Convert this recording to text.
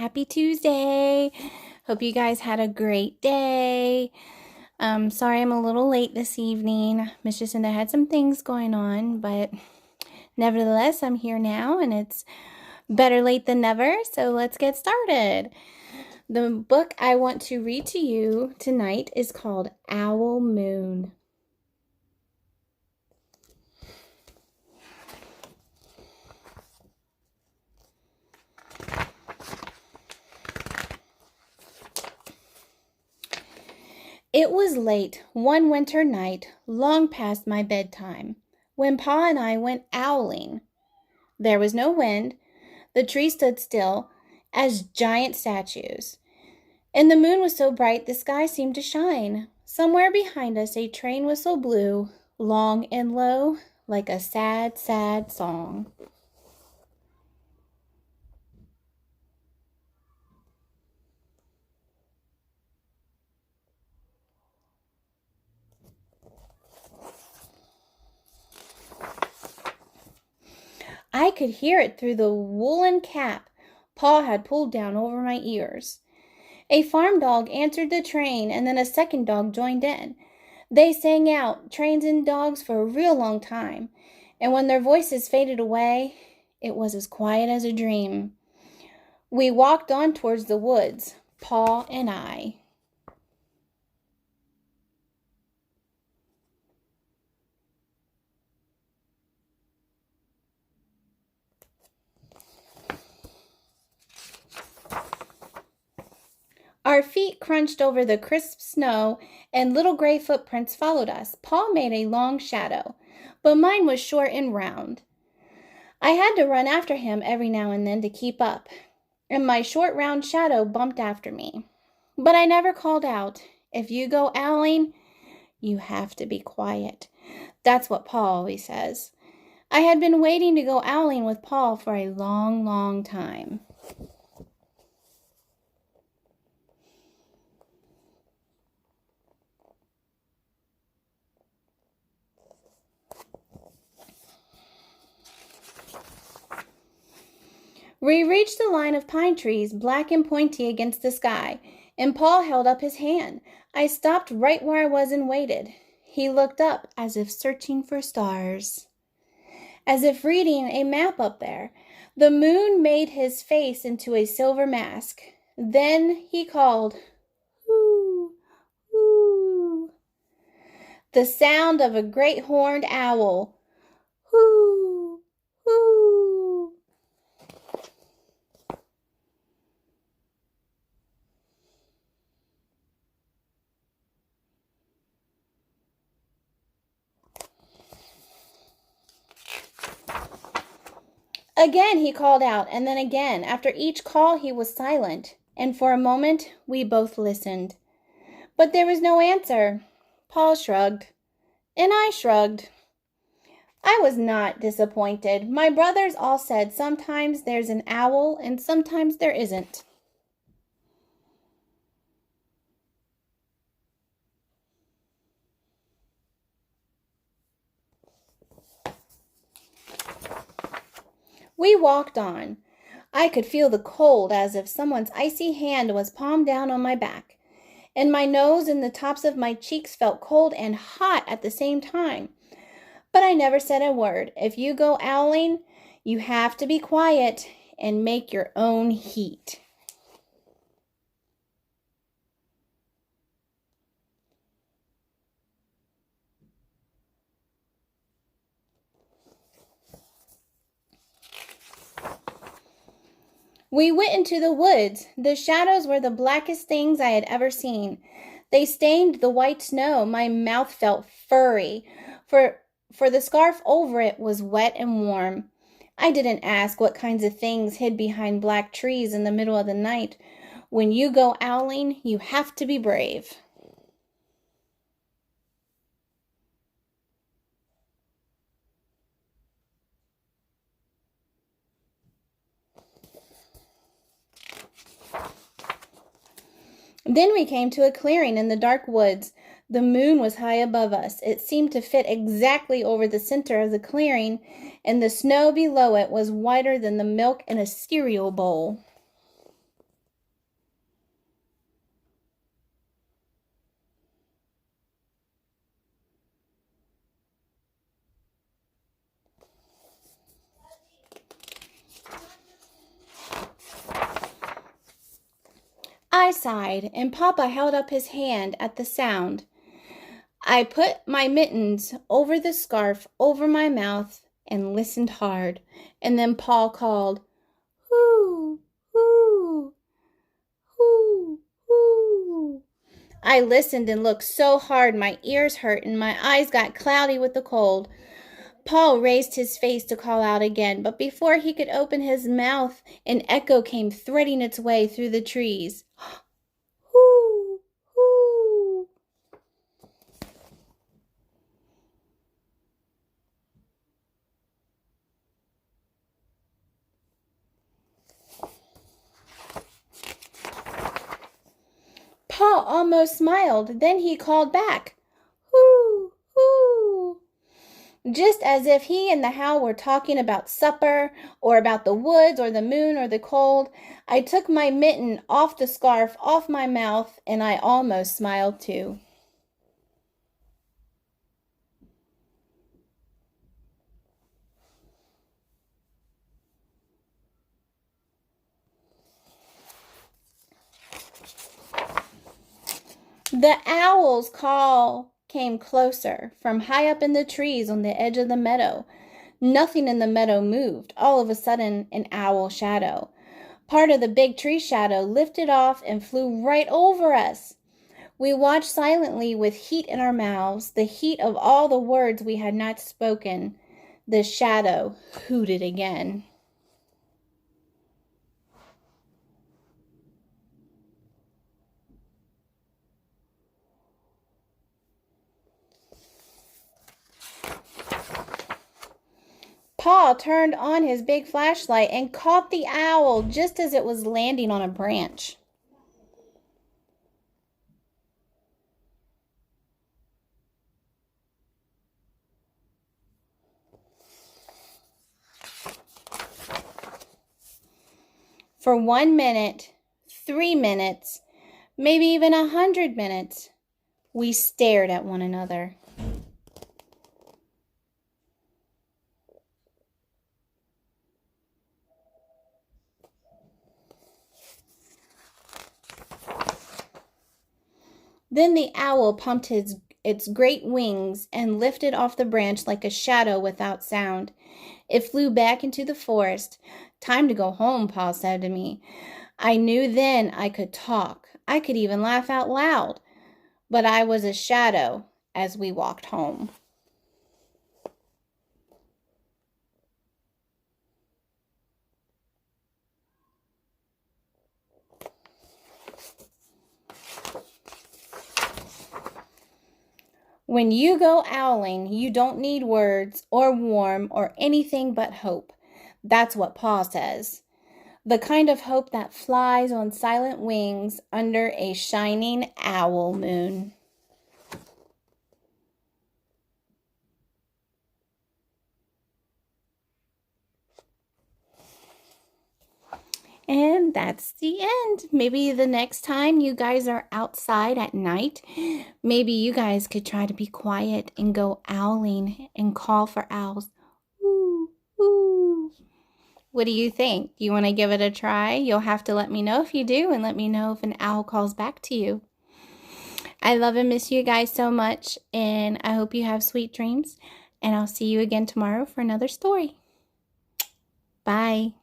Happy Tuesday. Hope you guys had a great day. Sorry I'm a little late this evening. Miss Jacinda had some things going on, but nevertheless, I'm here now and it's better late than never, so let's get started. The book I want to read to you tonight is called Owl Moon. It was late one winter night, long past my bedtime, when Pa and I went owling. There was no wind. The trees stood still as giant statues, and the moon was so bright the sky seemed to shine. Somewhere behind us a train whistle blew, long and low, like a sad, sad song. I could hear it through the woolen cap Pa had pulled down over my ears. A farm dog answered the train, and then a second dog joined in. They sang out, trains and dogs, for a real long time, and when their voices faded away, it was as quiet as a dream. We walked on towards the woods, Pa and I. Our feet crunched over the crisp snow, and little gray footprints followed us. Pa made a long shadow, but mine was short and round. I had to run after him every now and then to keep up, and my short round shadow bumped after me. But I never called out, "If you go owling, you have to be quiet." That's what Pa always says. I had been waiting to go owling with Pa for a long, long time. We reached the line of pine trees, black and pointy against the sky, and Pa held up his hand. I stopped right where I was and waited. He looked up as if searching for stars, as if reading a map up there. The moon made his face into a silver mask. Then he called, "Hoo, hoo," the sound of a great horned owl. "Hoo, hoo." Again he called out, and then again. After each call he was silent, and for a moment we both listened. But there was no answer. Pa shrugged, and I shrugged. I was not disappointed. My brothers all said sometimes there's an owl and sometimes there isn't. We walked on. I could feel the cold as if someone's icy hand was palmed down on my back, and my nose and the tops of my cheeks felt cold and hot at the same time. But I never said a word. If you go owling, you have to be quiet and make your own heat. We went into the woods. The shadows were the blackest things I had ever seen. They stained the white snow. My mouth felt furry, for the scarf over it was wet and warm. I didn't ask what kinds of things hid behind black trees in the middle of the night. When you go owling, you have to be brave. Then we came to a clearing in the dark woods. The moon was high above us. It seemed to fit exactly over the center of the clearing, and the snow below it was whiter than the milk in a cereal bowl. sighed, and Papa held up his hand at the sound. I put my mittens over the scarf over my mouth and listened hard, and then Paul called, "Hoo, hoo, hoo, hoo." I listened and looked so hard my ears hurt and my eyes got cloudy with the cold. Paul raised his face to call out again, but before he could open his mouth, an echo came threading its way through the trees. Hoo, hoo. Paul almost smiled. Then he called back, "Hoo, hoo," just as if he and the howl were talking about supper, or about the woods, or the moon, or the cold. I took my mitten off the scarf off my mouth, and I almost smiled too. The owl's call came closer, from high up in the trees on the edge of the meadow. Nothing in the meadow moved. All of a sudden, an owl shadow, part of the big tree shadow, lifted off and flew right over us. We watched silently with heat in our mouths, the heat of all the words we had not spoken. The shadow hooted again. Paul turned on his big flashlight and caught the owl just as it was landing on a branch. For 1 minute, 3 minutes, maybe even 100 minutes, we stared at one another. Then the owl pumped its great wings and lifted off the branch like a shadow without sound. It flew back into the forest. "Time to go home," Paul said to me. I knew then I could talk. I could even laugh out loud. But I was a shadow as we walked home. When you go owling, you don't need words or warm or anything but hope. That's what Paul says. The kind of hope that flies on silent wings under a shining owl moon. And that's the end. Maybe the next time you guys are outside at night, maybe you guys could try to be quiet and go owling and call for owls. Ooh, ooh. What do you think? You want to give it a try? You'll have to let me know if you do, and let me know if an owl calls back to you. I love and miss you guys so much, and I hope you have sweet dreams, and I'll see you again tomorrow for another story. Bye.